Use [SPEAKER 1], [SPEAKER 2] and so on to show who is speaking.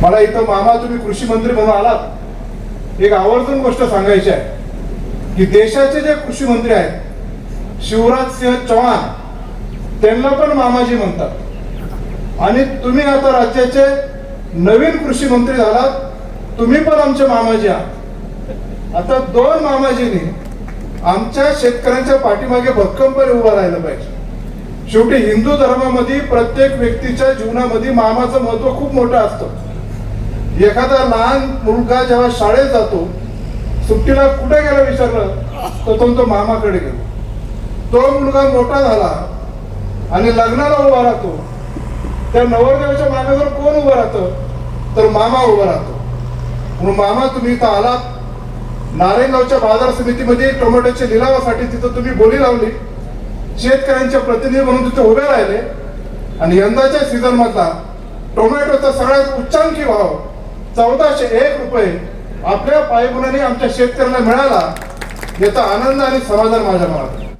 [SPEAKER 1] मला इथं मामा तुम्ही कृषी मंत्री म्हणून आलात, एक आवर्जून गोष्ट सांगायची आहे की देशाचे जे कृषी मंत्री आहेत शिवराज सिंह चौहान, त्यांना पण मामाजी म्हणतात आणि तुम्ही आता राज्याचे नवीन कृषी मंत्री झालात, तुम्ही पण आमचे मामाजी आहात। आता दोन मामाजींनी आमच्या शेतकऱ्यांच्या पाठीमागे भक्कमपणे उभं राहिलं पाहिजे। शेवटी हिंदू धर्मामध्ये प्रत्येक व्यक्तीच्या जीवनामध्ये मामाचं महत्व खूप मोठं असतं। एखादा लहान मुलगा जेव्हा शाळेत जातो, सुट्टीला कुठे गेला विचारलं तर तो मामाकडे गेलो। तो मुलगा मोठा झाला आणि लग्नाला उभा राहतो, त्या नवरदेवाच्या मागे जर कोण उभं राहतं तर मामा उभा राहतो। म्हणून मामा तुम्ही इथं आलात, नारायणगावच्या बाजार समितीमध्ये टोमॅटोच्या लिलावासाठी तिथं तुम्ही बोली लावली, शेतकऱ्यांचे प्रतिनिधी म्हणून तिथे उभे राहिले आणि यंदाच्या सीझन मधला टोमॅटोचा सगळ्यात उच्चांकी भाव 1401 रुपये आपल्या पायगुणाने आमच्या शेतकऱ्यांना मिळाला, याचा आनंद आणि समाधान माझ्या मनात।